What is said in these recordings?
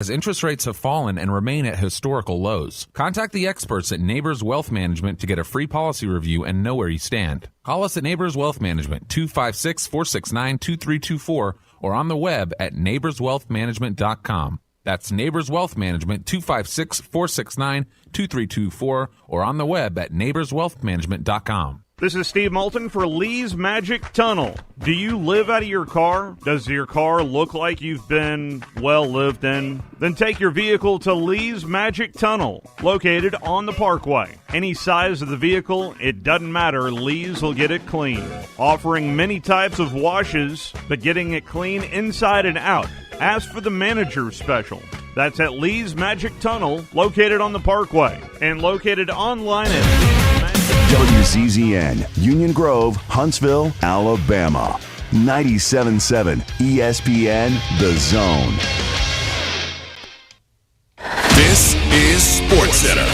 as interest rates have fallen and remain at historical lows. Contact the experts at Neighbors Wealth Management to get a free policy review and know where you stand. Call us at Neighbors Wealth Management, 256-469-2324, or on the web at neighborswealthmanagement.com. That's Neighbors Wealth Management, 256-469-2324, or on the web at neighborswealthmanagement.com. This is Steve Moulton for Lee's Magic Tunnel. Do you live out of your car? Does your car look like you've been well lived in? Then take your vehicle to Lee's Magic Tunnel, located on the Parkway. Any size of the vehicle, it doesn't matter, Lee's will get it clean. Offering many types of washes, but getting it clean inside and out. Ask for the manager special. That's at Lee's Magic Tunnel, located on the Parkway, and located online at WCZN, Union Grove, Huntsville, Alabama. 97.7 ESPN, The Zone. This is SportsCenter.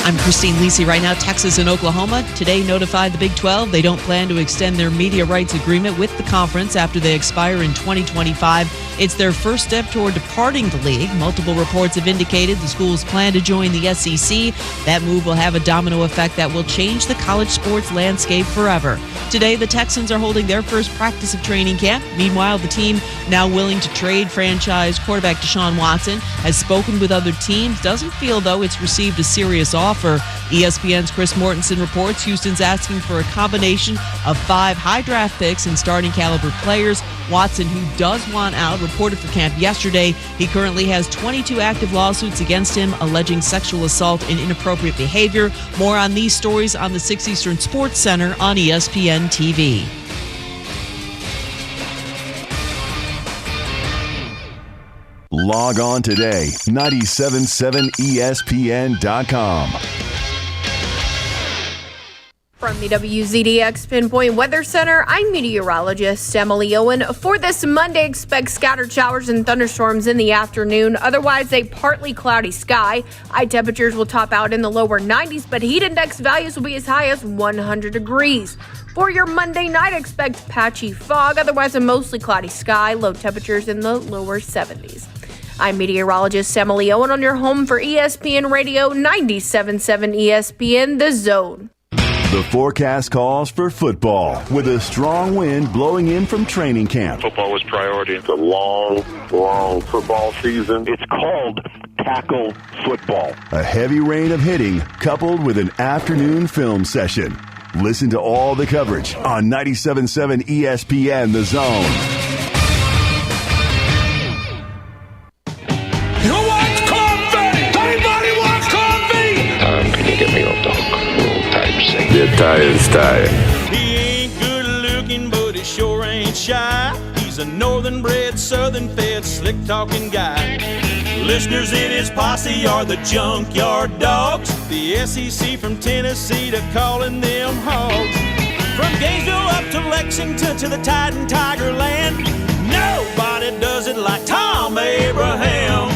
I'm Christine Lisi. Right now, Texas and Oklahoma today notified the Big 12 they don't plan to extend their media rights agreement with the conference after they expire in 2025. It's their first step toward departing the league. Multiple reports have indicated the schools plan to join the SEC. That move will have a domino effect that will change the college sports landscape forever. Today, the Texans are holding their first practice of training camp. Meanwhile, the team, now willing to trade franchise quarterback Deshaun Watson, has spoken with other teams. Doesn't feel, though, it's received a serious offer. ESPN's Chris Mortensen reports Houston's asking for a combination of 5 high draft picks and starting caliber players. Watson, who does want out, reported for camp yesterday. He currently has 22 active lawsuits against him alleging sexual assault and inappropriate behavior. More on these stories on the 6 Eastern Sports Center on ESPN TV. Log on today, 977ESPN.com. From the WZDX Pinpoint Weather Center, I'm meteorologist Emily Owen. For this Monday, expect scattered showers and thunderstorms in the afternoon. Otherwise, a partly cloudy sky. High temperatures will top out in the lower 90s, but heat index values will be as high as 100 degrees. For your Monday night, expect patchy fog. Otherwise, a mostly cloudy sky. Low temperatures in the lower 70s. I'm meteorologist Emily Owen on your home for ESPN Radio 97.7 ESPN The Zone. The forecast calls for football with a strong wind blowing in from training camp. Football was priority. It's a long football season. It's called tackle football. A heavy rain of hitting coupled with an afternoon film session. Listen to all the coverage on 97.7 ESPN The Zone. Who wants coffee? Anybody wants coffee? Can you get me off the hook? Roll type say. The tire's tired. He ain't good looking, but he sure ain't shy. He's a northern bred, southern fed, slick talking guy. Listeners in his posse are the junkyard dogs. The SEC from Tennessee to calling them hogs. From Gainesville up to Lexington to the Tide and Tiger Land. Nobody does it like Thom Abraham.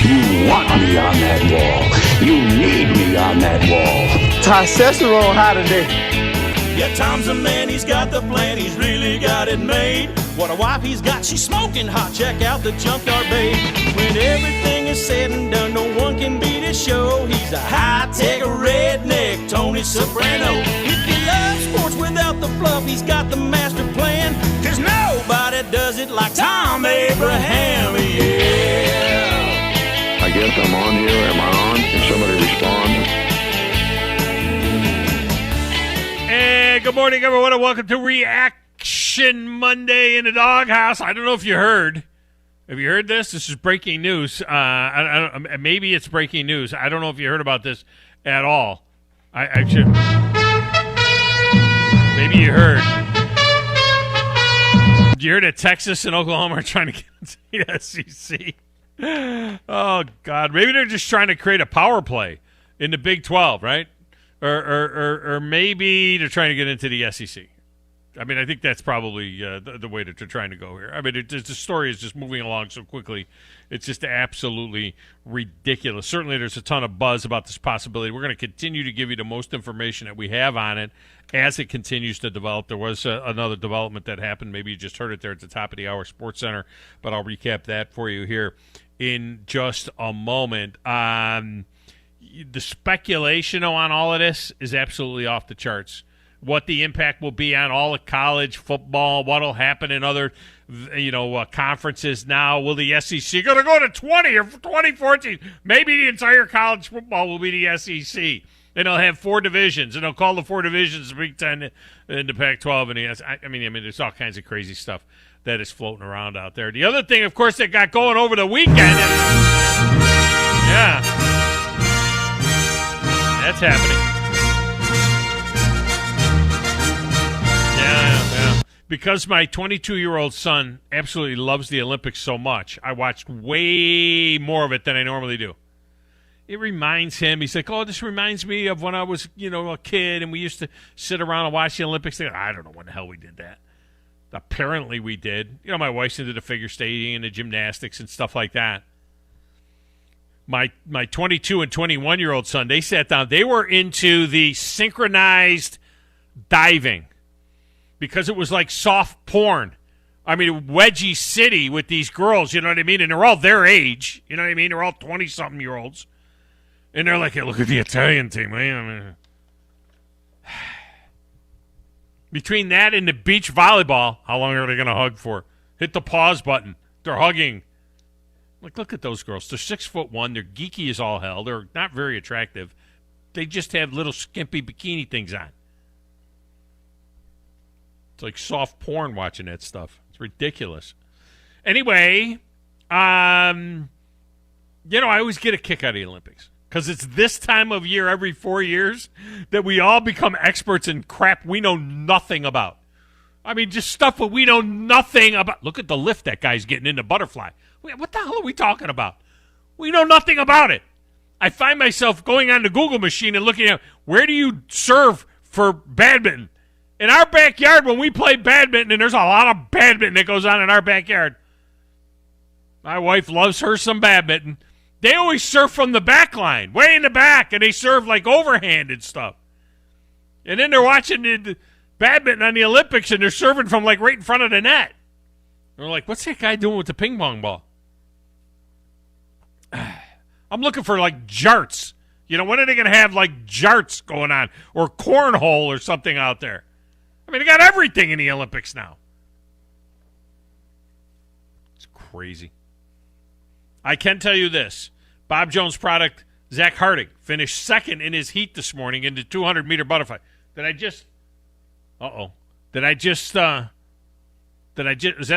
You want me on that wall. You need me on that wall. Testosterone high today. Yeah, Tom's a man, he's got the plan, he's really got it made. What a wife he's got, she's smoking hot, check out the junkyard babe. When everything is said and done, no one can beat his show. He's a high-tech redneck, Tony Soprano. If you love sports without the fluff, he's got the master plan. Cause nobody does it like Thom Abraham, yeah. I guess I'm on here. Am I on? Can somebody respond? Hey, good morning, everyone, and welcome to Reaction Monday in the Doghouse. I don't know if you heard. Have you heard this? This is breaking news. Maybe it's breaking news. I don't know if you heard about this at all. I should. Maybe you heard. Did you hear that Texas and Oklahoma are trying to get into the SEC? Oh, God. Maybe they're just trying to create a power play in the Big 12, right? Or maybe they're trying to get into the SEC. I mean, I think that's probably the way that they're trying to go here. I mean, the story is just moving along so quickly. It's just absolutely ridiculous. Certainly, there's a ton of buzz about this possibility. We're going to continue to give you the most information that we have on it as it continues to develop. There was another development that happened. Maybe you just heard it there at the top of the hour, Sports Center, but I'll recap that for you here in just a moment. The speculation on all of this is absolutely off the charts. What the impact will be on all of college football, what will happen in other, conferences now. Will the SEC going to go to 20 or 2014? Maybe the entire college football will be the SEC. And they'll have 4 divisions, and they'll call the 4 divisions the Big Ten and the Pac-12. And I mean, there's all kinds of crazy stuff that is floating around out there. The other thing, of course, that got going over the weekend, that's happening. Yeah. Because my 22-year-old son absolutely loves the Olympics so much, I watched way more of it than I normally do. It reminds him, he's like, oh, this reminds me of when I was, a kid, and we used to sit around and watch the Olympics. I don't know when the hell we did that. Apparently we did. My wife's into the figure skating and the gymnastics and stuff like that. My 22 and 21-year-old son, they sat down. They were into the synchronized diving because it was like soft porn. I mean, wedgie city with these girls, you know what I mean? And they're all their age, you know what I mean? They're all 20-something-year-olds. And they're like, hey, look at the Italian team, man. Between that and the beach volleyball, how long are they going to hug for? Hit the pause button. They're hugging. Like, look at those girls. They're 6'1". They're geeky as all hell. They're not very attractive. They just have little skimpy bikini things on. It's like soft porn watching that stuff. It's ridiculous. Anyway, I always get a kick out of the Olympics because it's this time of year every 4 years that we all become experts in crap we know nothing about. I mean, just stuff that we know nothing about. Look at the lift that guy's getting into butterfly. What the hell are we talking about? We know nothing about it. I find myself going on the Google machine and looking at where do you serve for badminton? In our backyard, when we play badminton, and there's a lot of badminton that goes on in our backyard, my wife loves her some badminton. They always serve from the back line, way in the back, and they serve like overhanded stuff. And then they're watching the badminton on the Olympics, and they're serving from like right in front of the net. And we're like, what's that guy doing with the ping pong ball? I'm looking for like jarts. When are they going to have like jarts going on or cornhole or something out there? I mean, they got everything in the Olympics now. It's crazy. I can tell you this. Bob Jones product, Zach Harding, finished second in his heat this morning in the 200-meter butterfly. Is that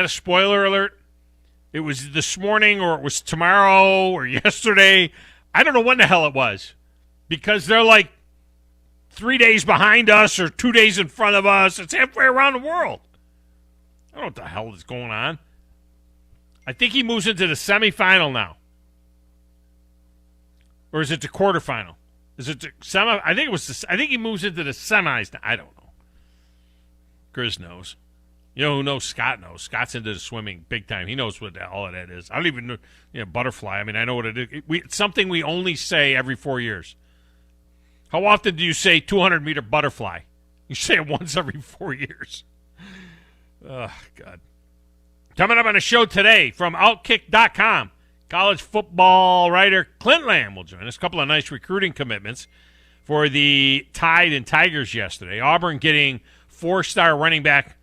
a spoiler alert? It was this morning or it was tomorrow or yesterday. I don't know when the hell it was because they're like 3 days behind us or 2 days in front of us. It's halfway around the world. I don't know what the hell is going on. I think he moves into the semifinal now. Or is it the quarterfinal? Is it the semi? I think he moves into the semis now. I don't know. Grizz knows. You know who knows? Scott knows. Scott's into the swimming big time. He knows what all of that is. I don't even know. Butterfly. I mean, I know what it is. It's something we only say every 4 years. How often do you say 200-meter butterfly? You say it once every 4 years. Oh, God. Coming up on the show today from Outkick.com, college football writer Clint Lamb will join us. A couple of nice recruiting commitments for the Tide and Tigers yesterday. Auburn getting 4-star running back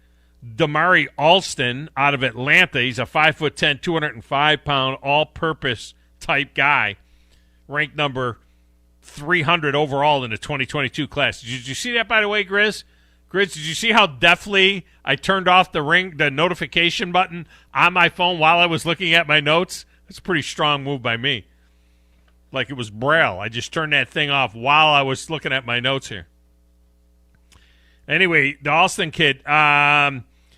Damari Alston out of Atlanta. He's a 5'10", 205-pound, all-purpose type guy, ranked number 300 overall in the 2022 class. Did you see that, by the way, Grizz? Grizz, did you see how deftly I turned off the notification button on my phone while I was looking at my notes? That's a pretty strong move by me. Like it was Braille. I just turned that thing off while I was looking at my notes here. Anyway, the Alston kid,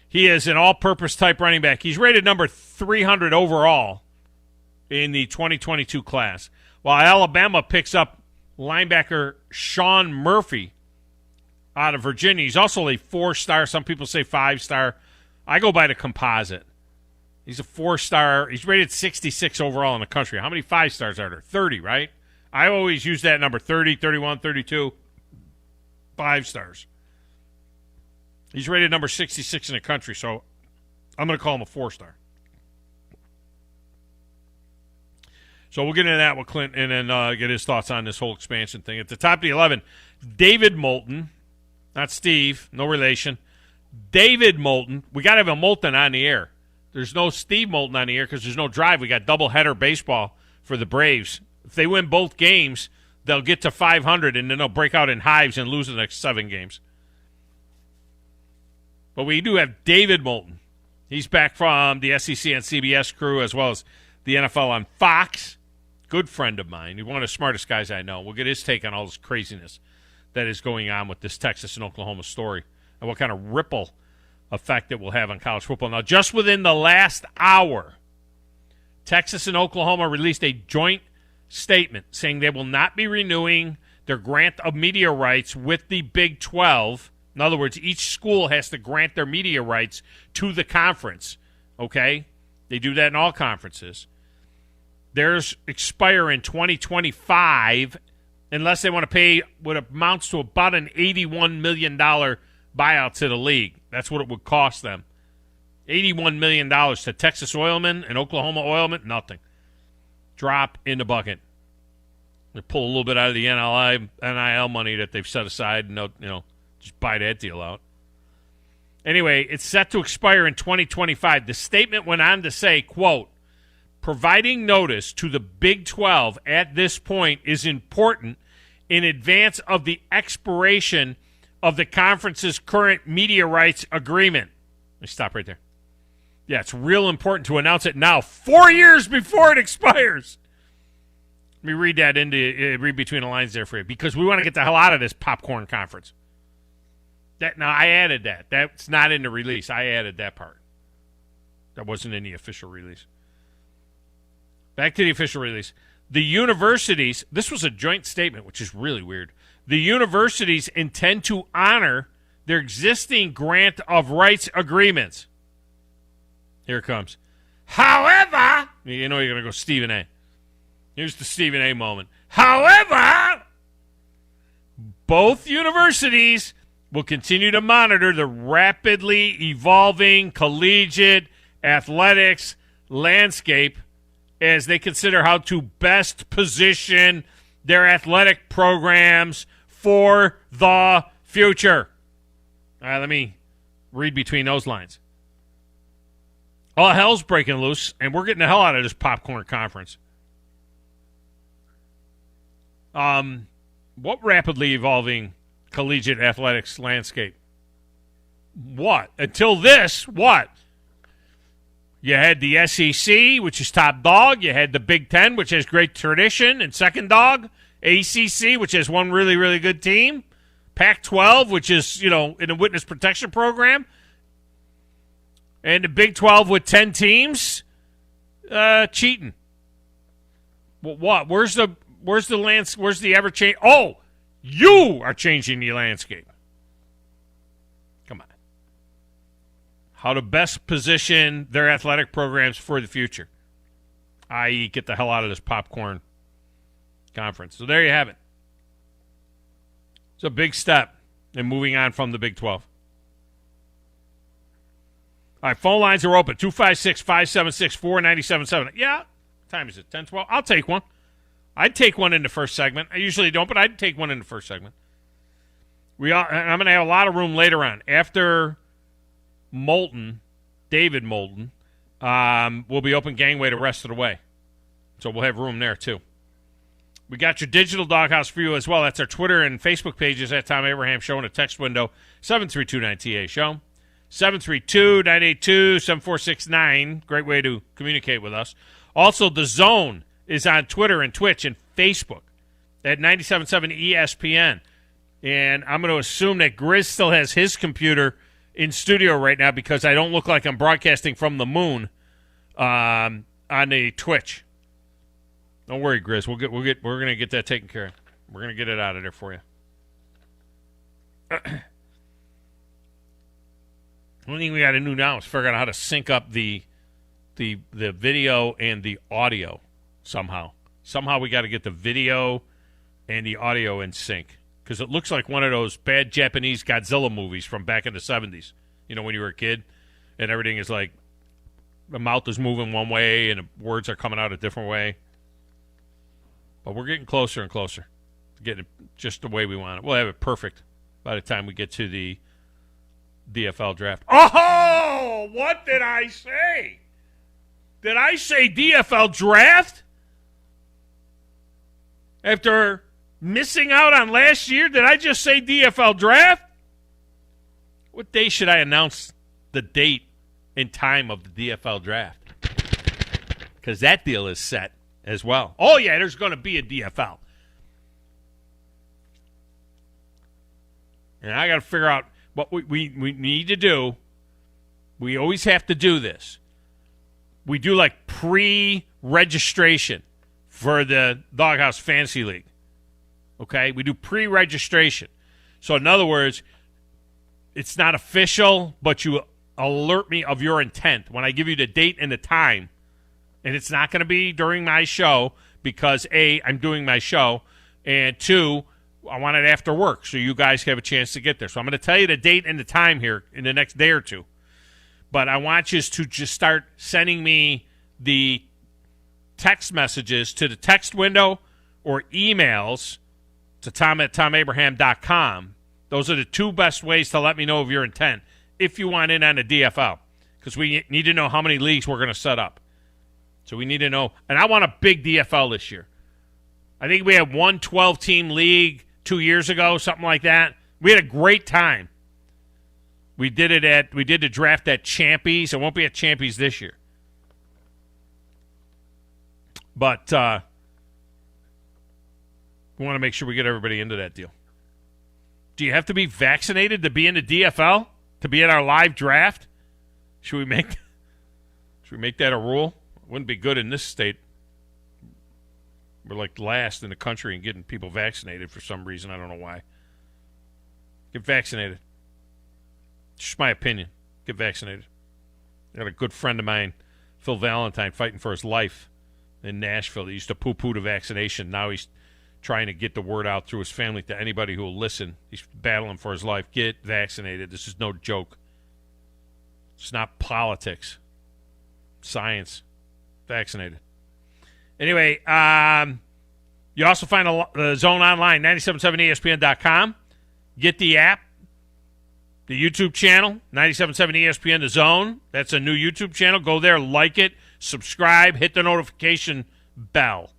he is an all-purpose type running back. He's rated number 300 overall in the 2022 class, while Alabama picks up linebacker Sean Murphy out of Virginia. He's also a 4-star. Some people say 5-star. I go by the composite. He's a 4-star. He's rated 66 overall in the country. How many 5-stars are there? 30, right? I always use that number, 30, 31, 32. 5 stars. He's rated number 66 in the country, so I'm going to call him a 4-star. So we'll get into that with Clint and then get his thoughts on this whole expansion thing. At the top of the 11, David Moulton. Not Steve, no relation. David Moulton. We got to have a Moulton on the air. There's no Steve Moulton on the air because there's no drive. We got doubleheader baseball for the Braves. If they win both games, they'll get to 500, and then they'll break out in hives and lose the next 7 games. But we do have David Moulton. He's back from the SEC and CBS crew as well as the NFL on Fox. Good friend of mine. He's one of the smartest guys I know. We'll get his take on all this craziness that is going on with this Texas and Oklahoma story and what kind of ripple effect it will have on college football. Now, just within the last hour, Texas and Oklahoma released a joint statement saying they will not be renewing their grant of media rights with the Big 12. In other words, each school has to grant their media rights to the conference. Okay? They do that in all conferences. Theirs expire in 2025 unless they want to pay what amounts to about an $81 million buyout to the league. That's what it would cost them. $81 million to Texas Oilmen and Oklahoma Oilmen, nothing. Drop in the bucket. They pull a little bit out of the NIL money that they've set aside and just buy that deal out. Anyway, it's set to expire in 2025. The statement went on to say, quote, providing notice to the Big 12 at this point is important in advance of the expiration of the conference's current media rights agreement. Let me stop right there. Yeah, it's real important to announce it now, 4 years before it expires. Let me read that read between the lines there for you, because we want to get the hell out of this popcorn conference. Now, I added that. That's not in the release. I added that part. That wasn't in the official release. Back to the official release. The universities, this was a joint statement, which is really weird. The universities intend to honor their existing grant of rights agreements. Here it comes. However, you're going to go Stephen A. Here's the Stephen A moment. However, both universities will continue to monitor the rapidly evolving collegiate athletics landscape as they consider how to best position their athletic programs for the future. All right, let me read between those lines. All hell's breaking loose, and we're getting the hell out of this popcorn conference. What rapidly evolving collegiate athletics landscape? What? Until this, what? You had the SEC, which is top dog. You had the Big Ten, which has great tradition and second dog. ACC, which has one really, really good team. Pac-12, which is, in a witness protection program. And the Big 12 with 10 teams cheating. Well, what? Where's the ever change? Oh, you are changing the landscape. Come on. How to best position their athletic programs for the future, i.e., get the hell out of this popcorn conference. So there you have it. It's a big step in moving on from the Big 12. All right, phone lines are open. 256-576-4977. Yeah, what time is it? 10:12. I'll take one. I'd take one in the first segment. I usually don't, but I'd take one in the first segment. I'm going to have a lot of room later on. After Moulton, David Moulton, we'll be open gangway the rest of the way. So we'll have room there, too. We got your digital doghouse for you as well. That's our Twitter and Facebook pages at Thom Abraham Show in a text window, 732-9TA Show. 732-982-7469. Great way to communicate with us. Also, The Zone is on Twitter and Twitch and Facebook at 97.7 ESPN. And I'm going to assume that Grizz still has his computer in studio right now because I don't look like I'm broadcasting from the moon on the Twitch. Don't worry, Grizz. We're going to get that taken care of. We're going to get it out of there for you. The only thing we got to do now is figure out how to sync up the video and the audio somehow. Somehow we got to get the video and the audio in sync, because it looks like one of those bad Japanese Godzilla movies from back in the 70s. You know, when you were a kid and everything is like the mouth is moving one way and the words are coming out a different way. But we're getting closer and closer to getting it just the way we want it. We'll have it perfect by the time we get to the DFL draft. Oh, what did I say? Did I say DFL draft? After missing out on last year, did I just say DFL draft? What day should I announce the date and time of the DFL draft? Because that deal is set as well. Oh, yeah, there's going to be a DFL. And I got to figure out what we need to do. We always have to do this. We do like pre-registration for the Doghouse Fantasy League. Okay? We do pre-registration. So, in other words, it's not official, but you alert me of your intent when I give you the date and the time. And it's not going to be during my show because, A, I'm doing my show, and 2, I want it after work so you guys have a chance to get there. So I'm going to tell you the date and the time here in the next day or two. But I want you to just start sending me the text messages to the text window or emails to Thom@ThomAbraham.com. Those are the two best ways to let me know of your intent if you want in on the DFL, because we need to know how many leagues we're going to set up. So we need to know. And I want a big DFL this year. I think we had one 12-team league 2 years ago, something like that. We had a great time. We did the draft at Champies. It won't be at Champies this year. But we want to make sure we get everybody into that deal. Do you have to be vaccinated to be in the DFL? To be in our live draft? Should we make that a rule? It wouldn't be good in this state. We're like last in the country in getting people vaccinated for some reason. I don't know why. Get vaccinated. Just my opinion. Get vaccinated. I got a good friend of mine, Phil Valentine, fighting for his life in Nashville. He used to poo-poo the vaccination. Now he's trying to get the word out through his family to anybody who will listen. He's battling for his life. Get vaccinated. This is no joke. It's not politics. Science. Vaccinated. Anyway, you also find the Zone online, 977ESPN.com. Get the app, the YouTube channel, 977 ESPN The Zone. That's a new YouTube channel. Go there, like it, subscribe, hit the notification bell.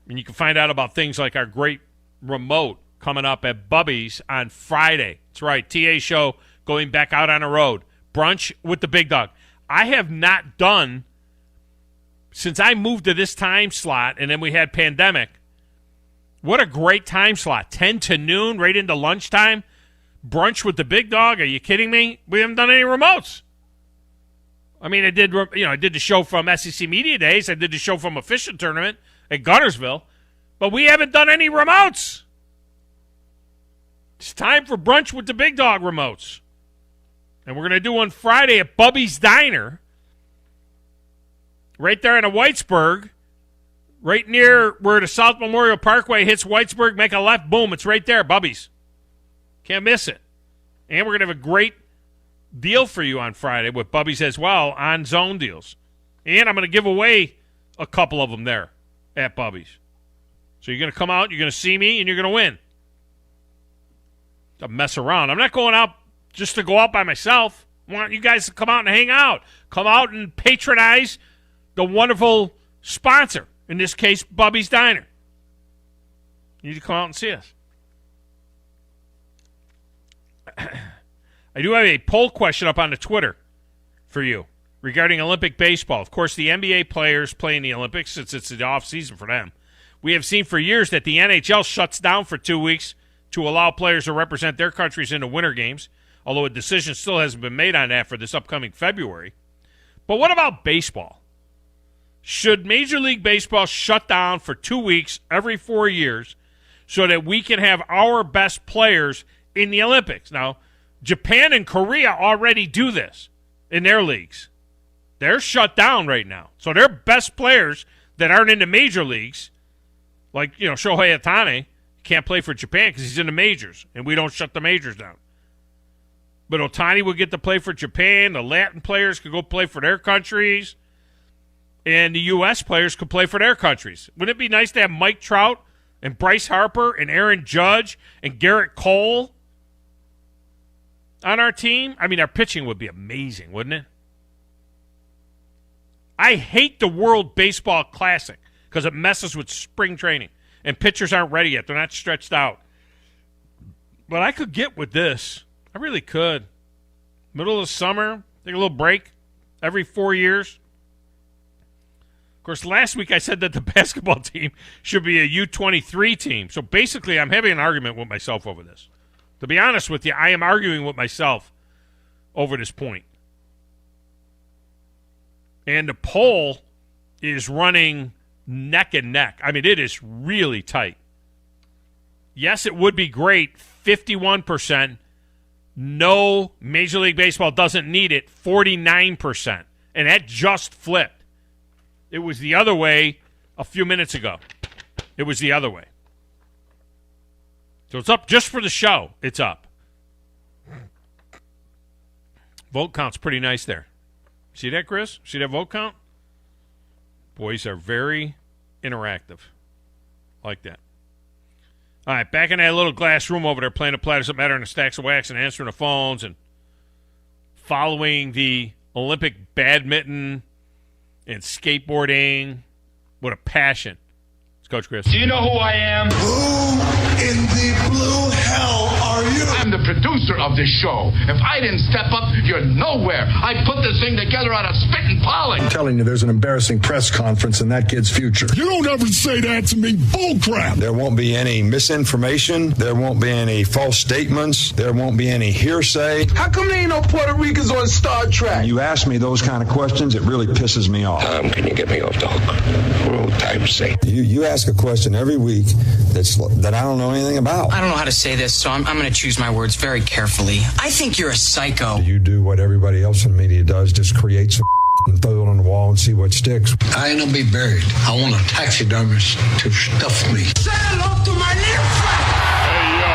And you can find out about things like our great remote coming up at Bubby's on Friday. That's right, TA show going back out on the road. Brunch with the big dog. I have not done, since I moved to this time slot and then we had pandemic, what a great time slot. 10 to noon, right into lunchtime. Brunch with the big dog. Are you kidding me? We haven't done any remotes. I mean, I did the show from SEC Media Days. I did the show from a fishing tournament at Guntersville. But we haven't done any remotes. It's time for Brunch with the Big Dog remotes. And we're going to do one Friday at Bubby's Diner. Right there in Whitesburg. Right near where the South Memorial Parkway hits Whitesburg. Make a left. Boom. It's right there. Bubby's. Can't miss it. And we're going to have a great deal for you on Friday with Bubby's as well on zone deals. And I'm going to give away a couple of them there at Bubby's. So you're going to come out, you're going to see me, and you're going to win. Don't mess around. I'm not going out just to go out by myself. I want you guys to come out and hang out. Come out and patronize the wonderful sponsor. In this case, Bubby's Diner. You need to come out and see us. I do have a poll question up on the Twitter for you regarding Olympic baseball. Of course, the NBA players play in the Olympics since it's the off-season for them. We have seen for years that the NHL shuts down for 2 weeks to allow players to represent their countries in the Winter Games, although a decision still hasn't been made on that for this upcoming February. But what about baseball? Should Major League Baseball shut down for 2 weeks every 4 years so that we can have our best players in the Olympics. Now, Japan and Korea already do this in their leagues. They're shut down right now. So their best players that aren't in the major leagues, like, Shohei Ohtani, can't play for Japan because he's in the majors, and we don't shut the majors down. But Ohtani would get to play for Japan. The Latin players could go play for their countries, and the U.S. players could play for their countries. Wouldn't it be nice to have Mike Trout and Bryce Harper and Aaron Judge and Garrett Cole on our team? I mean, our pitching would be amazing, wouldn't it? I hate the World Baseball Classic because it messes with spring training, and pitchers aren't ready yet. They're not stretched out. But I could get with this. I really could. Middle of the summer, take a little break every 4 years. Of course, last week I said that the basketball team should be a U23 team. So basically, I'm having an argument with myself over this. To be honest with you, I am arguing with myself over this point. And the poll is running neck and neck. I mean, it is really tight. Yes, it would be great. 51%. No, Major League Baseball doesn't need it. 49%. And that just flipped. It was the other way a few minutes ago. It was the other way. So it's up just for the show. It's up. Vote count's pretty nice there. See that, Chris? See that vote count? Boys are very interactive. Like that. All right, back in that little glass room over there, playing the Platters That Matter and the Stacks of Wax and answering the phones and following the Olympic badminton and skateboarding with a passion. It's Coach Chris. Do you know who I am? Who in the blue hell are you? I'm the producer of this show. If I didn't step up, you're nowhere. I put this thing together out of spit and pollen. I'm telling you, there's an embarrassing press conference in that kid's future. You don't ever say that to me. Bullcrap. There won't be any misinformation. There won't be any false statements. There won't be any hearsay. How come there ain't no Puerto Ricans on Star Trek? You ask me those kind of questions, it really pisses me off. Thom, can you get me off the hook? For old time's sake. You ask a question every week that I don't know anything about. I don't know how to say this, so I'm going to choose my words very carefully. I think you're a psycho. You do what everybody else in media does, just create some and throw it on the wall and see what sticks. I ain't gonna be buried. I want a taxidermist to stuff me. Say hello to my little Hey, yo.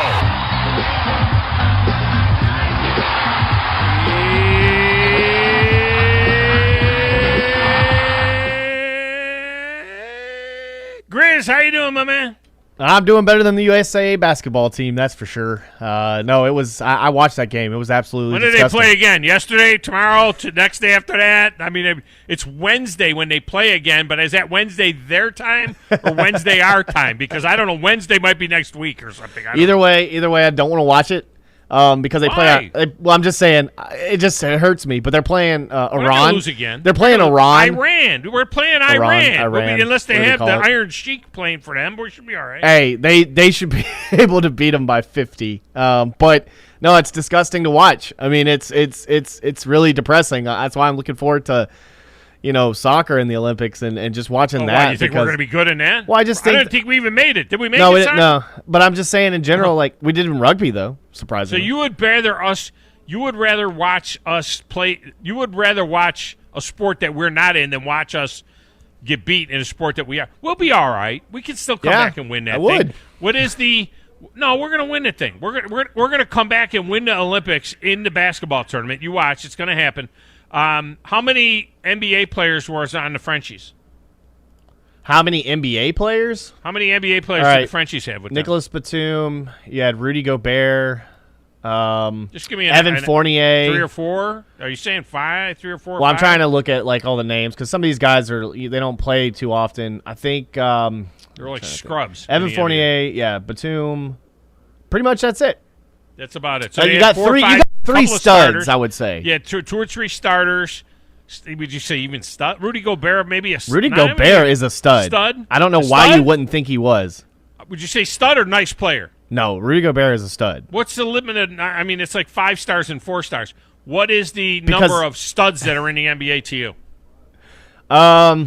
Grizz, how you doing, my man? I'm doing better than the USA basketball team, that's for sure. No, it was. I watched that game. It was absolutely. When did disgusting. they play again? Yesterday, tomorrow, next day after that? I mean, it's Wednesday when they play again, but is that Wednesday their time or Wednesday our time? Because I don't know. Wednesday might be next week or something. Either way, I don't want to watch it. Because they play. Well, I'm just saying, it hurts me. But they're playing Iran. We're gonna lose again. They're playing Iran. We're playing Iran. Iran. Unless they have the Iron Sheik playing for them, we should be all right. Hey, they should be able to beat them by 50. But no, it's disgusting to watch. I mean, it's really depressing. That's why I'm looking forward to, soccer in the Olympics and just watching that. Why, you think we're going to be good in that? Well, I didn't think we even made it. Did we make it? No. But I'm just saying in general, like we did in rugby though. Surprisingly. So you would rather watch us play. You would rather watch a sport that we're not in than watch us get beat in a sport that we are. We'll be all right. We can still come back and win that thing. Would. What is the? No, we're going to win the thing. We're going to come back and win the Olympics in the basketball tournament. You watch. It's going to happen. How many NBA players was on the Frenchies? How many NBA players? How many NBA players did the Frenchies have with Nicholas Batum. You had Rudy Gobert. Just give me Evan Fournier. 3 or 4? Are you saying 5? 3 or 4? Well, I'm trying to look at like all the names because some of these guys they don't play too often. I think they're like scrubs. Evan Fournier, Batum. Pretty much that's it. That's about it. So you got three studs, I would say. Yeah, two or three starters. Would you say even stud? Rudy Gobert, maybe a stud? Rudy Gobert is a stud. Stud? I don't know why you wouldn't think he was. Would you say stud or nice player? No, Rudy Gobert is a stud. What's the limit? I mean, it's like 5 stars and 4 stars. What is the number of studs that are in the NBA to you? I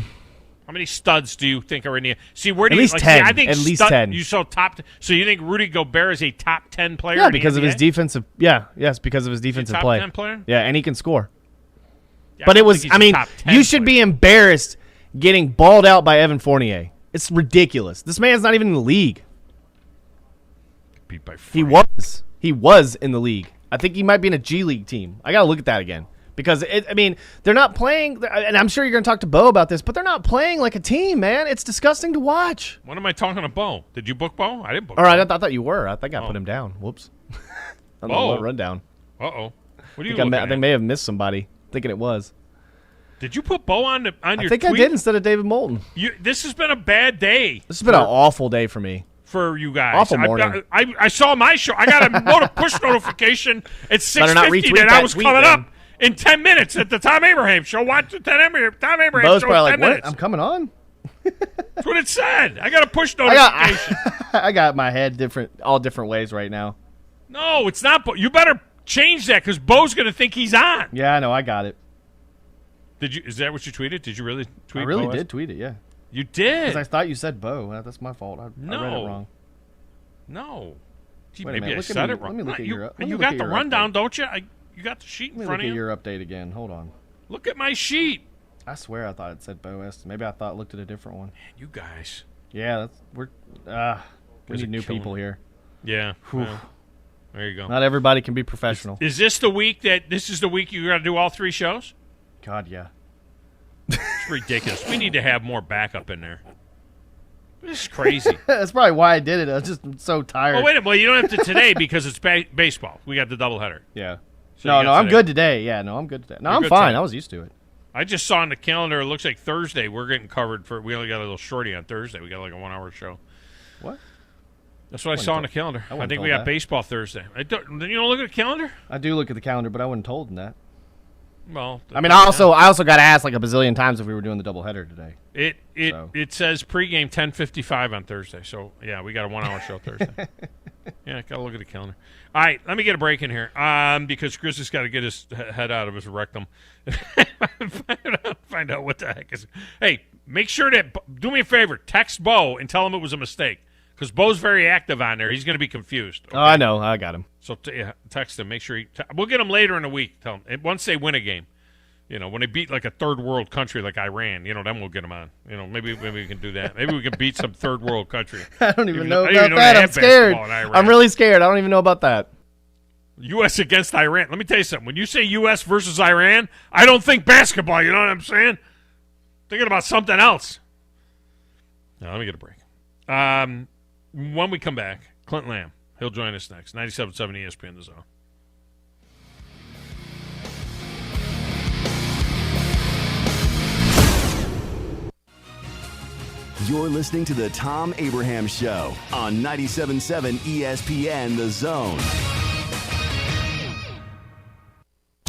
How many studs do you think are in the? See, where do at you least like? 10? See, I think at least 10. You saw top. So you think Rudy Gobert is a top 10 player? Yeah, in because the of his NBA? defensive. Yeah, yes, because of his defensive top play. 10 player? Yeah, and he can score. Yeah, but I it don't was. think I he's a mean, top 10 you should player. be embarrassed getting balled out by Evan Fournier. It's ridiculous. This man's not even in the league. Beat by He was. He was in the league. I think he might be in a G League team. I got to look at that again. Because, they're not playing, and I'm sure you're going to talk to Beau about this, but they're not playing like a team, man. It's disgusting to watch. When am I talking to Beau? Did you book Beau? I didn't book All right, Beau. I thought you were. I think I put him down. Whoops. On Beau? the rundown. Uh-oh. What are you I looking think I at? may have missed somebody, thinking it was. Did you put Beau on your I think tweet? I did instead of David Moulton. This has been a bad day. This has been an awful day for me. For you guys. Awful morning. I saw my show. I got a push notification at 6:50 that I was tweet coming then. up in 10 minutes at the Tom Abraham show. Watch the Tom Abraham Beau's show probably in 10 like, minutes. what? I'm coming on? That's what it said. I got a push notification. I got my head all different ways right now. No, it's not. You better change that because Beau's going to think he's on. Yeah, I know. I got it. Did you? Is that what you tweeted? Did you really tweet? I really Beau did Estes? tweet it. Yeah. You did. Because I thought you said Beau. That's my fault. I read it wrong. No. Gee, Wait a maybe minute. I Look at said me. it wrong. Let me look at your. let me You look got at the your rundown, update. don't you? You got the sheet in Let me front look of at you. your update again. Hold on. Look at my sheet. I swear I thought it said Beau Estes. Maybe I thought looked at a different one. You guys. Yeah, we need new people here. Yeah. Well, there you go. Not everybody can be professional. Is this the week you got to do all 3 shows? God, yeah. It's ridiculous. We need to have more backup in there. This is crazy. That's probably why I did it. I was just so tired. Oh, wait a minute. Well, you don't have to today because it's baseball. We got the doubleheader. Yeah. So No, I'm good today. Yeah, no, I'm good today. No, I'm fine. I was used to it. I just saw on the calendar, it looks like Thursday we're getting covered for. We only got a little shorty on Thursday. We got like a 1-hour show. What? That's what I saw on the calendar. I think we got baseball Thursday. You don't look at the calendar? I do look at the calendar, but I wasn't told that. Well, I mean, I also got asked like a bazillion times if we were doing the doubleheader today. It says pregame 10:55 on Thursday. So yeah, we got a 1-hour show Thursday. Yeah, gotta look at the calendar. All right, let me get a break in here because Chris has got to get his head out of his rectum. Find out what the heck is. Hey, make sure to do me a favor. Text Beau and tell him it was a mistake because Beau's very active on there. He's going to be confused. Okay? Oh, I know. I got him. So text him. Make sure we'll get him later in the week. Tell him once they win a game. When they beat like a third world country like Iran, then we'll get them on. Maybe we can do that. Maybe we can beat some third world country. I don't even know about that. I'm scared. I'm really scared. I don't even know about that. U.S. against Iran. Let me tell you something. When you say U.S. versus Iran, I don't think basketball. You know what I'm saying? Thinking about something else. Now, let me get a break. When we come back, Clint Lamb. He'll join us next. 97.7 ESPN The Zone. You're listening to the Tom Abraham Show on 97.7 ESPN The Zone.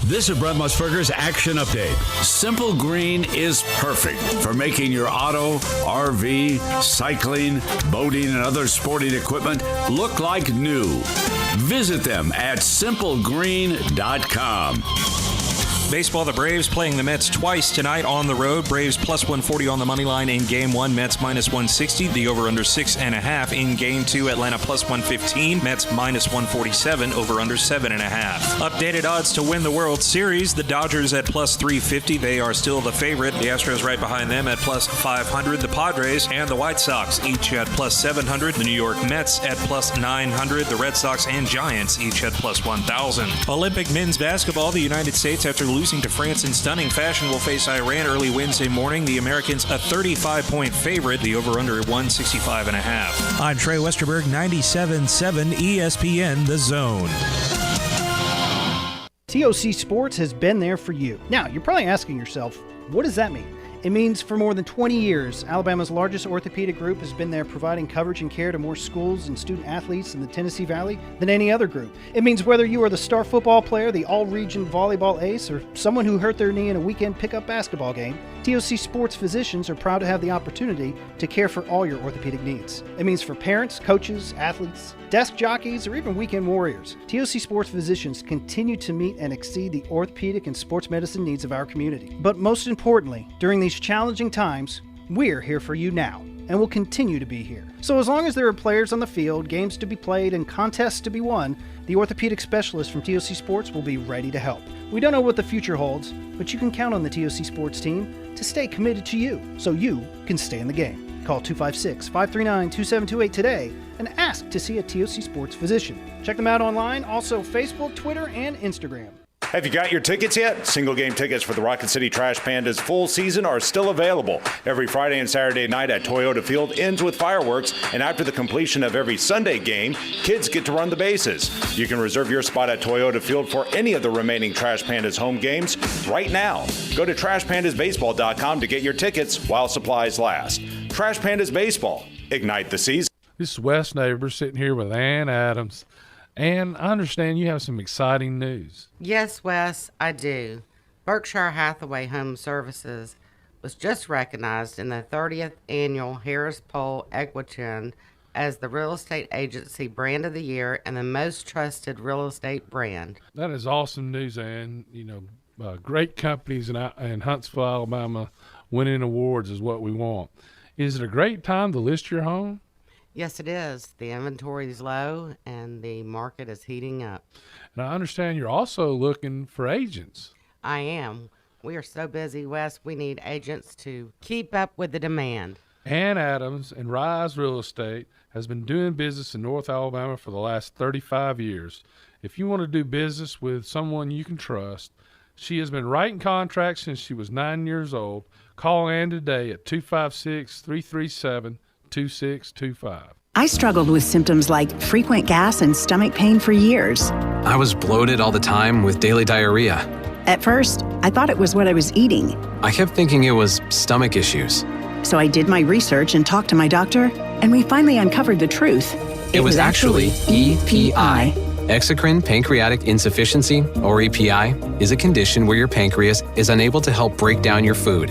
This is Brent Musburger's Action Update. Simple Green is perfect for making your auto, RV, cycling, boating, and other sporting equipment look like new. Visit them at simplegreen.com. Baseball, the Braves playing the Mets twice tonight on the road. Braves plus 140 on the money line in Game 1. Mets minus 160. The over-under 6.5 in Game 2. Atlanta plus 115. Mets minus 147. Over-under 7.5. Updated odds to win the World Series. The Dodgers at plus 350. They are still the favorite. The Astros right behind them at plus 500. The Padres and the White Sox each at plus 700. The New York Mets at plus 900. The Red Sox and Giants each at plus 1,000. Olympic men's basketball. The United States, after losing to France in stunning fashion, will face Iran early Wednesday morning. The Americans a 35-point favorite. The over-under at 165.5. I'm Trey Westerberg, 97.7 ESPN The Zone. TOC Sports has been there for you. Now, you're probably asking yourself, what does that mean? It means for more than 20 years, Alabama's largest orthopedic group has been there providing coverage and care to more schools and student athletes in the Tennessee Valley than any other group. It means whether you are the star football player, the all-region volleyball ace, or someone who hurt their knee in a weekend pickup basketball game, TOC Sports physicians are proud to have the opportunity to care for all your orthopedic needs. It means for parents, coaches, athletes, desk jockeys, or even weekend warriors, TOC Sports physicians continue to meet and exceed the orthopedic and sports medicine needs of our community. But most importantly, during these challenging times, We're here for you now, and will continue to be here. So as long as there are players on the field, games to be played, and contests to be won, the orthopedic specialist from TOC Sports will be ready to help. We don't know what the future holds, but you can count on the TOC Sports team to stay committed to you, so you can stay in the game. Call 256-539-2728 today and ask to see a TOC Sports physician. Check them out online, also Facebook, Twitter, and Instagram. Have you got your tickets yet? Single game tickets for the Rocket City Trash Pandas full season are still available. Every Friday and Saturday night at Toyota Field ends with fireworks, and after the completion of every Sunday game, kids get to run the bases. You can reserve your spot at Toyota Field for any of the remaining Trash Pandas home games right now. Go to TrashPandasBaseball.com to get your tickets while supplies last. Trash Pandas Baseball. Ignite the season. This is Wes Neighbor sitting here with Ann Adams. And I understand you have some exciting news. Yes, Wes, I do. Berkshire Hathaway Home Services was just recognized in the 30th Annual Harris Poll Equitrin as the Real Estate Agency Brand of the Year and the most trusted real estate brand. That is awesome news, Ann. You know, great companies in Huntsville, Alabama, winning awards is what we want. Is it a great time to list your home? Yes, it is. The inventory is low and the market is heating up. And I understand you're also looking for agents. I am. We are so busy, Wes, we need agents to keep up with the demand. Ann Adams and Rise Real Estate has been doing business in North Alabama for the last 35 years. If you want to do business with someone you can trust, she has been writing contracts since she was 9 years old. Call Ann today at 256-337-2625. I struggled with symptoms like frequent gas and stomach pain for years. I was bloated all the time with daily diarrhea. At first, I thought it was what I was eating. I kept thinking it was stomach issues. So I did my research and talked to my doctor, and we finally uncovered the truth. It was actually EPI. Exocrine pancreatic insufficiency, or EPI, is a condition where your pancreas is unable to help break down your food.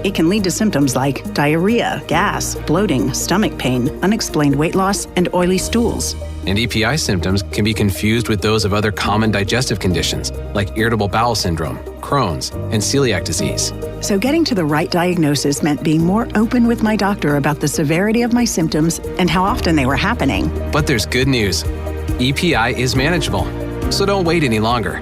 It can lead to symptoms like diarrhea, gas, bloating, stomach pain, unexplained weight loss, and oily stools. And EPI symptoms can be confused with those of other common digestive conditions, like irritable bowel syndrome, Crohn's, and celiac disease. So getting to the right diagnosis meant being more open with my doctor about the severity of my symptoms and how often they were happening. But there's good news. EPI is manageable, so don't wait any longer.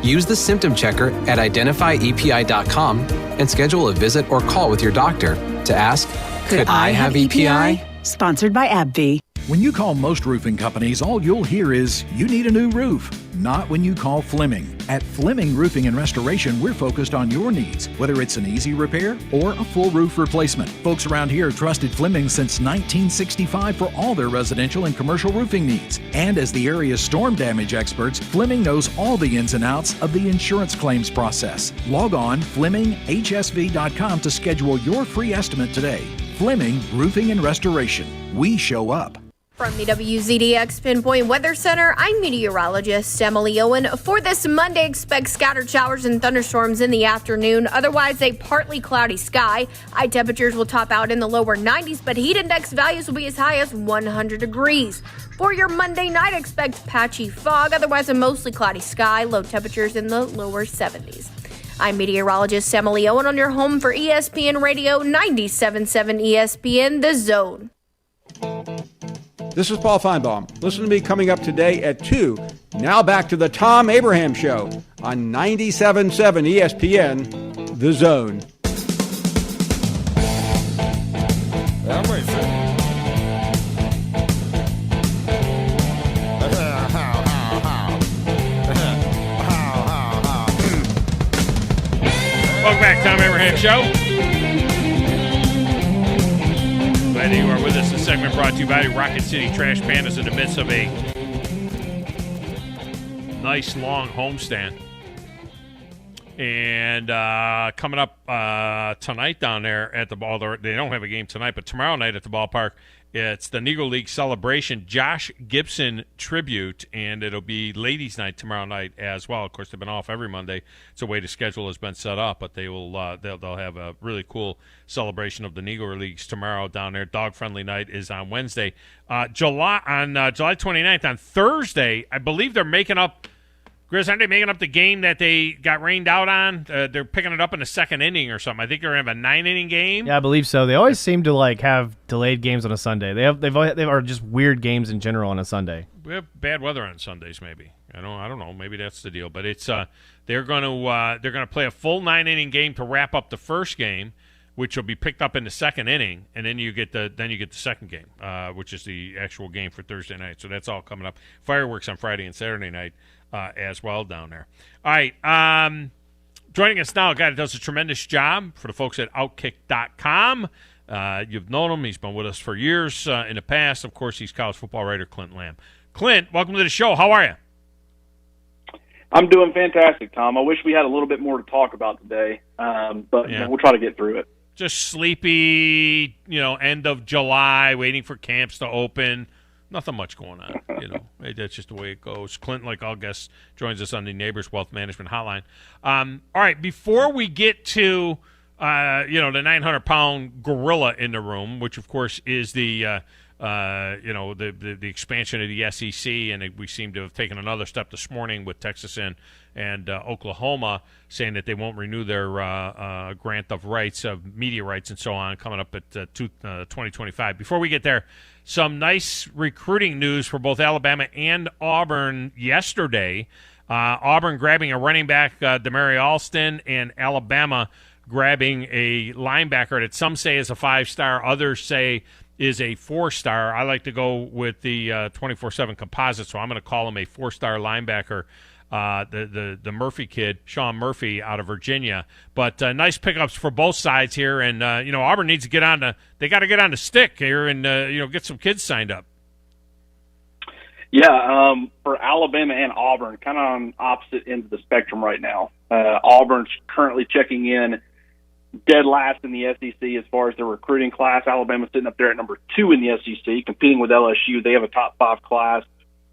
Use the symptom checker at identifyepi.com and schedule a visit or call with your doctor to ask, could I have EPI? Sponsored by AbbVie. When you call most roofing companies, all you'll hear is, you need a new roof. Not when you call Fleming. At Fleming Roofing and Restoration, we're focused on your needs, whether it's an easy repair or a full roof replacement. Folks around here trusted Fleming since 1965 for all their residential and commercial roofing needs. And as the area's storm damage experts, Fleming knows all the ins and outs of the insurance claims process. Log on FlemingHSV.com to schedule your free estimate today. Fleming Roofing and Restoration. We show up. From the WZDX Pinpoint Weather Center, I'm meteorologist Emily Owen. For this Monday, expect scattered showers and thunderstorms in the afternoon. Otherwise, a partly cloudy sky. High temperatures will top out in the lower 90s, but heat index values will be as high as 100 degrees. For your Monday night, expect patchy fog. Otherwise, a mostly cloudy sky. Low temperatures in the lower 70s. I'm meteorologist Emily Owen on your home for ESPN Radio 97.7 ESPN The Zone. This is Paul Feinbaum. Listen to me coming up today at 2. Now back to the Thom Abraham Show on 97.7 ESPN, The Zone. Welcome back, Thom Abraham Show. Glad you are with us. This segment brought to you by Rocket City Trash Pandas in the midst of a nice long homestand. And coming up tonight down there at the ball, they don't have a game tonight, but tomorrow night at the ballpark, it's the Negro League Celebration Josh Gibson tribute, and it'll be ladies' night tomorrow night as well. Of course, they've been off every Monday. It's a way the schedule has been set up, but they will they'll have a really cool celebration of the Negro Leagues tomorrow down there. Dog Friendly Night is on Wednesday. July 29th, on Thursday, I believe they're making up Grizz, aren't they making up the game that they got rained out on? They're picking it up in the second inning or something. I think they're going to have a 9-inning game. Yeah, I believe so. They always seem to have delayed games on a Sunday. They are just weird games in general on a Sunday. We have bad weather on Sundays, maybe. I don't know. Maybe that's the deal. But it's they're going to play a full 9-inning game to wrap up the first game, which will be picked up in the second inning, and then you get the second game, which is the actual game for Thursday night. So that's all coming up. Fireworks on Friday and Saturday night as well down there. All right. Joining us now, a guy that does a tremendous job for the folks at Outkick.com. You've known him. He's been with us for years in the past. Of course, he's college football writer Clint Lamb. Clint, welcome to the show. How are you? I'm doing fantastic, Tom. I wish we had a little bit more to talk about today, but we'll try to get through it. Just sleepy, end of July, waiting for camps to open. Nothing much going on, That's just the way it goes. Clint, like all guests, joins us on the Neighbors Wealth Management Hotline. All right, before we get to, the 900-pound gorilla in the room, which, of course, is the expansion of the SEC, and we seem to have taken another step this morning with Texas and Oklahoma saying that they won't renew their grant of rights, of media rights and so on, coming up at 2025. Before we get there, some nice recruiting news for both Alabama and Auburn yesterday. Auburn grabbing a running back, Damari Alston, and Alabama grabbing a linebacker that some say is a 5-star, others say is a 4-star. I like to go with the 24/7 composite, so I'm going to call him a 4-star linebacker, the Murphy kid, Sean Murphy out of Virginia. But nice pickups for both sides here, and Auburn needs to get on they got to get on the stick here and get some kids signed up. Yeah, for Alabama and Auburn, kind of on opposite ends of the spectrum right now. Auburn's currently checking in dead last in the SEC as far as the recruiting class. Alabama's sitting up there at number 2 in the SEC, competing with LSU. They have a top 5 class.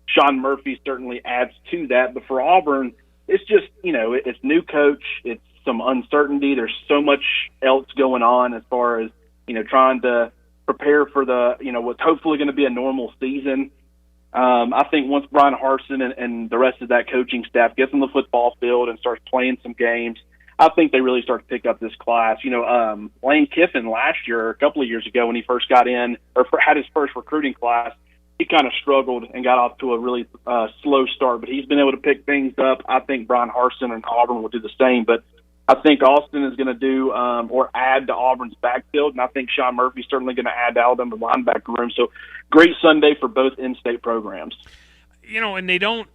Sean Murphy certainly adds to that. But for Auburn, it's just, it's new coach. It's some uncertainty. There's so much else going on as far as, trying to prepare for what's hopefully going to be a normal season. I think once Brian Harsin and the rest of that coaching staff gets on the football field and starts playing some games, I think they really start to pick up this class. Lane Kiffin last year, a couple of years ago, when he first got in or had his first recruiting class, he kind of struggled and got off to a really slow start. But he's been able to pick things up. I think Brian Harsin and Auburn will do the same. But I think Austin is going to do or add to Auburn's backfield, and I think Sean Murphy's certainly going to add to Alabama's linebacker room. So great Sunday for both in-state programs. And they don't.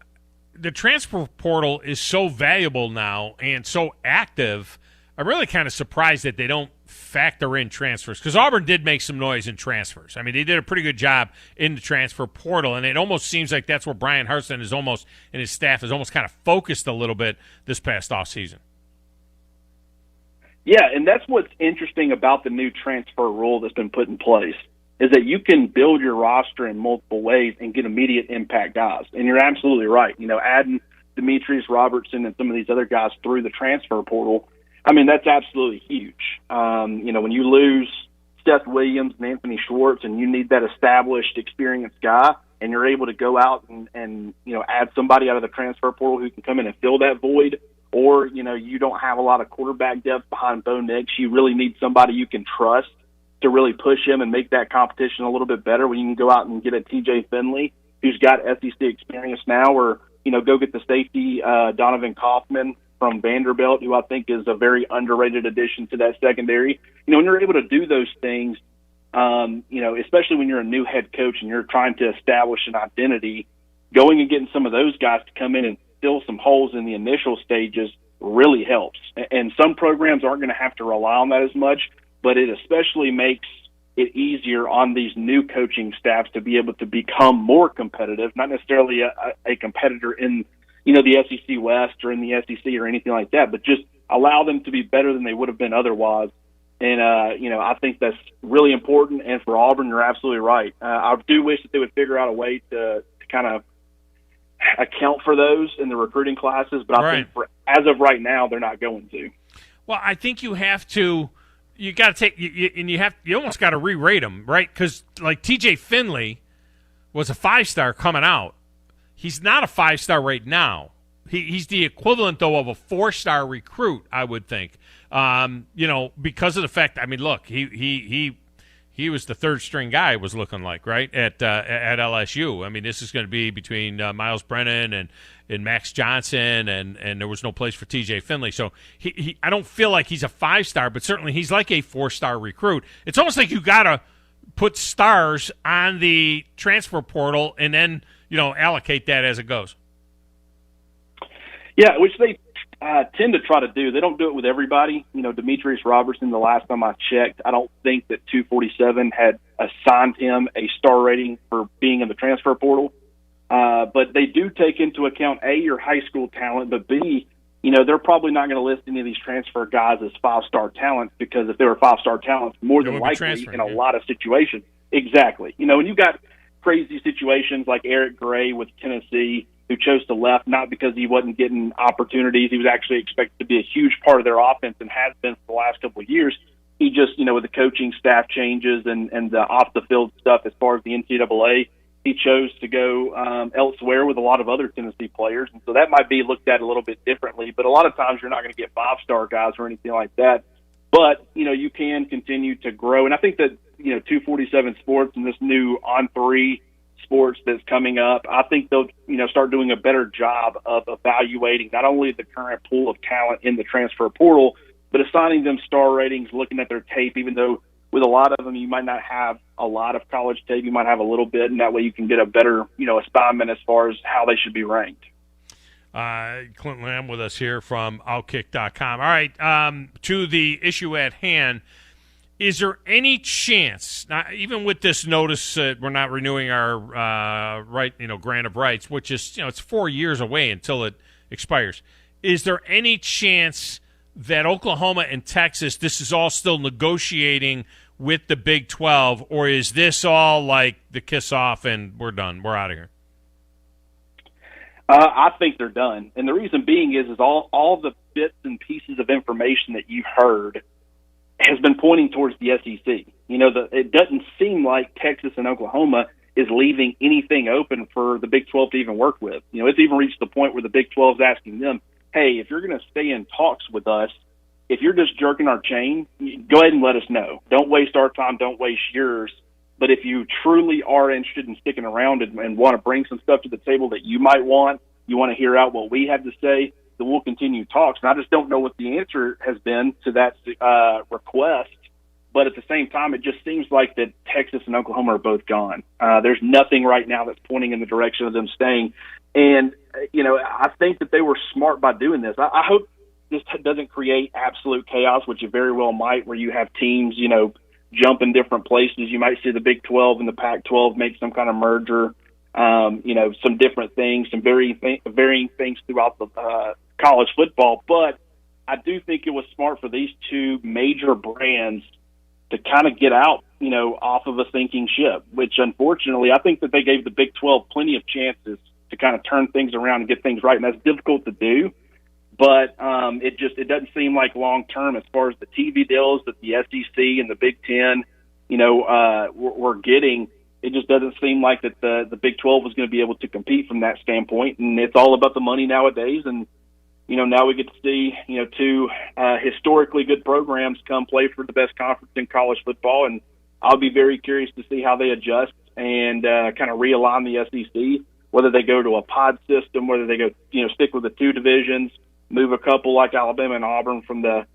The transfer portal is so valuable now and so active. I'm really kind of surprised that they don't factor in transfers, because Auburn did make some noise in transfers. I mean, they did a pretty good job in the transfer portal, and it almost seems like that's where Brian Harsin and his staff is almost kind of focused a little bit this past offseason. Yeah, and that's what's interesting about the new transfer rule that's been put in place, is that you can build your roster in multiple ways and get immediate impact guys. And you're absolutely right. Adding Demetrius Robertson and some of these other guys through the transfer portal, I mean, that's absolutely huge. When you lose Seth Williams and Anthony Schwartz and you need that established, experienced guy, and you're able to go out and add somebody out of the transfer portal who can come in and fill that void, or, you don't have a lot of quarterback depth behind Bo Nix, you really need somebody you can trust to really push him and make that competition a little bit better, when you can go out and get a TJ Finley who's got SEC experience now, or, go get the safety Donovan Kaufman from Vanderbilt, who I think is a very underrated addition to that secondary. When you're able to do those things, especially when you're a new head coach and you're trying to establish an identity, going and getting some of those guys to come in and fill some holes in the initial stages really helps. And some programs aren't going to have to rely on that as much, but it especially makes it easier on these new coaching staffs to be able to become more competitive, not necessarily a competitor in, the SEC West or in the SEC or anything like that, but just allow them to be better than they would have been otherwise. And, I think that's really important. And for Auburn, you're absolutely right. I do wish that they would figure out a way to kind of account for those in the recruiting classes, but I think as of right now, they're not going to. Well, I think you have to. You got to take you almost got to re-rate them, right? Because like TJ Finley was a 5-star coming out. He's not a 5-star right now. He's the equivalent, though, of a 4-star recruit, I would think. Because of the fact, I mean, look, he was the third-string guy, it was looking like, right, at LSU. I mean, this is going to be between Miles Brennan and Max Johnson, and there was no place for T.J. Finley. So I don't feel like he's a 5-star, but certainly he's like a 4-star recruit. It's almost like you got to put stars on the transfer portal and then, allocate that as it goes. Yeah, which they tend to try to do. They don't do it with everybody. Demetrius Robertson, the last time I checked, I don't think that 247 had assigned him a star rating for being in the transfer portal. But they do take into account, A, your high school talent, but B, they're probably not going to list any of these transfer guys as 5-star talents, because if they were 5-star talents, more than likely in a lot of situations. Exactly. And you've got crazy situations like Eric Gray with Tennessee, who chose to left, not because he wasn't getting opportunities. He was actually expected to be a huge part of their offense and has been for the last couple of years. He just, with the coaching staff changes and the off-the-field stuff as far as the NCAA, he chose to go elsewhere with a lot of other Tennessee players. And so that might be looked at a little bit differently. But a lot of times you're not going to get 5-star guys or anything like that. But, you can continue to grow. And I think that, 247 Sports and this new On3 Sports that's coming up, I think they'll, start doing a better job of evaluating not only the current pool of talent in the transfer portal, but assigning them star ratings, looking at their tape, even though with a lot of them you might not have a lot of college tape, you might have a little bit, and that way you can get a better, assignment as far as how they should be ranked. Clint Lamb with us here from Outkick.com. All right, to the issue at hand, is there any chance, even with this notice that we're not renewing our grant of rights, which is, it's 4 years away until it expires, is there any chance that Oklahoma and Texas, this is all still negotiating with the Big 12, or is this all like the kiss off and we're done, we're out of here? I think they're done. And the reason being is all the bits and pieces of information that you've heard has been pointing towards the SEC. It doesn't seem like Texas and Oklahoma is leaving anything open for the Big 12 to even work with. It's even reached the point where the Big 12 is asking them, hey, if you're going to stay in talks with us, if you're just jerking our chain, go ahead and let us know. Don't waste our time. Don't waste yours. But if you truly are interested in sticking around and want to bring some stuff to the table that you might want, you want to hear out what we have to say, then we'll continue talks. And I just don't know what the answer has been to that request. But at the same time, it just seems like that Texas and Oklahoma are both gone. There's nothing right now that's pointing in the direction of them staying. And, I think that they were smart by doing this. I hope this doesn't create absolute chaos, which it very well might, where you have teams, jump in different places. You might see the Big 12 and the Pac-12 make some kind of merger, some different things, some varying things throughout the college football. But I do think it was smart for these two major brands to kind of get out, off of a sinking ship, which unfortunately I think that they gave the Big 12 plenty of chances to kind of turn things around and get things right. And that's difficult to do. But it doesn't seem like long term as far as the TV deals that the SEC and the Big Ten, we're getting. It just doesn't seem like that the Big 12 was going to be able to compete from that standpoint. And it's all about the money nowadays. And now we get to see two historically good programs come play for the best conference in college football. And I'll be very curious to see how they adjust and kind of realign the SEC, whether they go to a pod system, whether they go stick with the two divisions, move a couple like Alabama and Auburn from the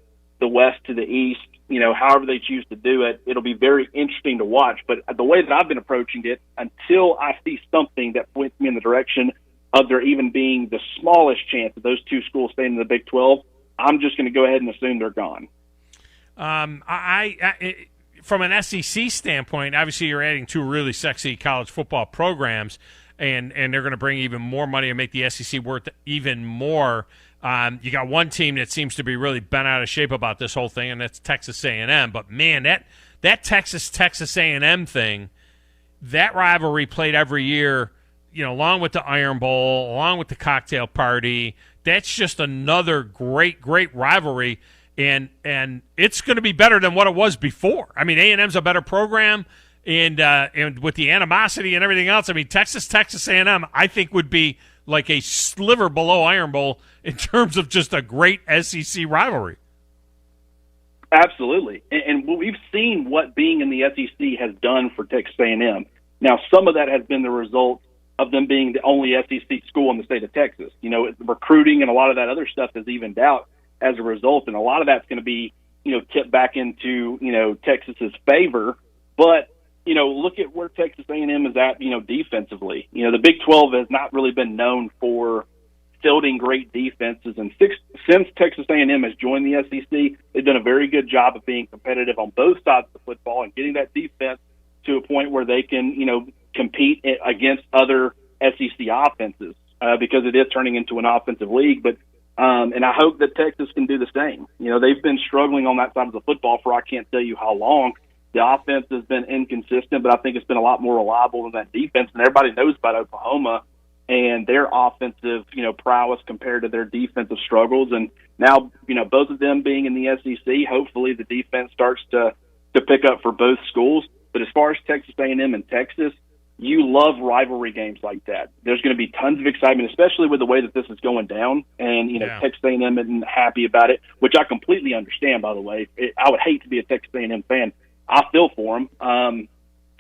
west to the east, however they choose to do it. It'll be very interesting to watch. But the way that I've been approaching it, until I see something that points me in the direction of there even being the smallest chance of those two schools staying in the Big 12, I'm just going to go ahead and assume they're gone. From an SEC standpoint, obviously you're adding two really sexy college football programs, and they're going to bring even more money and make the SEC worth even more. You got one team that seems to be really bent out of shape about this whole thing, and that's Texas A&M. But, man, that Texas A&M thing, that rivalry played every year, along with the Iron Bowl, along with the cocktail party. That's just another great, great rivalry, and it's going to be better than what it was before. I mean, A&M's a better program, and with the animosity and everything else, I mean, Texas A&M, I think would be like a sliver below Iron Bowl in terms of just a great SEC rivalry. Absolutely. And we've seen what being in the SEC has done for Texas A&M. Now, some of that has been the result of them being the only SEC school in the state of Texas. You know, recruiting and a lot of that other stuff has evened out as a result, and a lot of that's going to be, you know, tipped back into, you know, Texas's favor. But, you know, look at where Texas A&M is at, you know, defensively. You know, the Big 12 has not really been known for fielding great defenses, and since Texas A&M has joined the SEC, they've done a very good job of being competitive on both sides of the football and getting that defense to a point where they can, you know, compete against other SEC offenses because it is turning into an offensive league. But and I hope that Texas can do the same. You know, they've been struggling on that side of the football for I can't tell you how long. The offense has been inconsistent, but I think it's been a lot more reliable than that defense. And everybody knows about Oklahoma and their offensive, you know, prowess compared to their defensive struggles. And now, you know, both of them being in the SEC, hopefully the defense starts to pick up for both schools. But as far as Texas A&M and Texas, you love rivalry games like that. There's going to be tons of excitement, especially with the way that this is going down. And, you know, Texas A&M isn't happy about it, which I completely understand, by the way. I would hate to be a Texas A&M fan. I feel for them.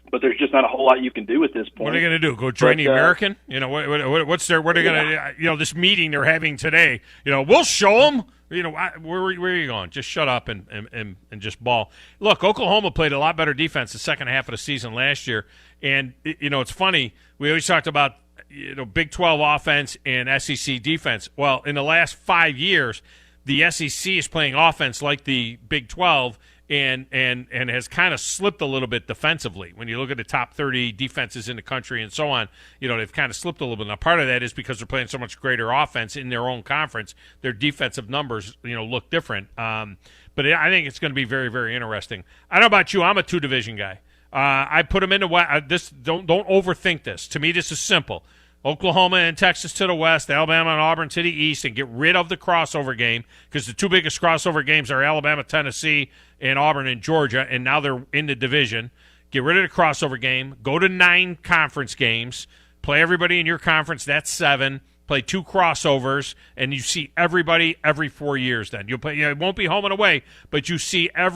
But there's just not a whole lot you can do at this point. What are they going to do? Go join the American? You know, what are they going to, you know, this meeting they're having today, you know, we'll show them. You know, where are you going? Just shut up and just ball. Look, Oklahoma played a lot better defense the second half of the season last year. And, you know, it's funny. We always talked about, you know, Big 12 offense and SEC defense. Well, in the last 5 years, the SEC is playing offense like the Big 12 and has kind of slipped a little bit defensively. When you look at the top 30 defenses in the country and so on, you know, they've kind of slipped a little bit. Now, part of that is because they're playing so much greater offense in their own conference. Their defensive numbers, you know, look different. But I think it's going to be very, very interesting. I don't know about you. I'm a two-division guy. I put them into this. Don't overthink this. To me, this is simple. Oklahoma and Texas to the west, Alabama and Auburn to the east, and get rid of the crossover game because the two biggest crossover games are Alabama, Tennessee, and Auburn and Georgia, and now they're in the division. Get rid of the crossover game. Go to 9 conference games. Play everybody in your conference. That's 7. Play 2 crossovers, and you see everybody every 4 years then. You'll play. You know, it won't be home and away, but you see every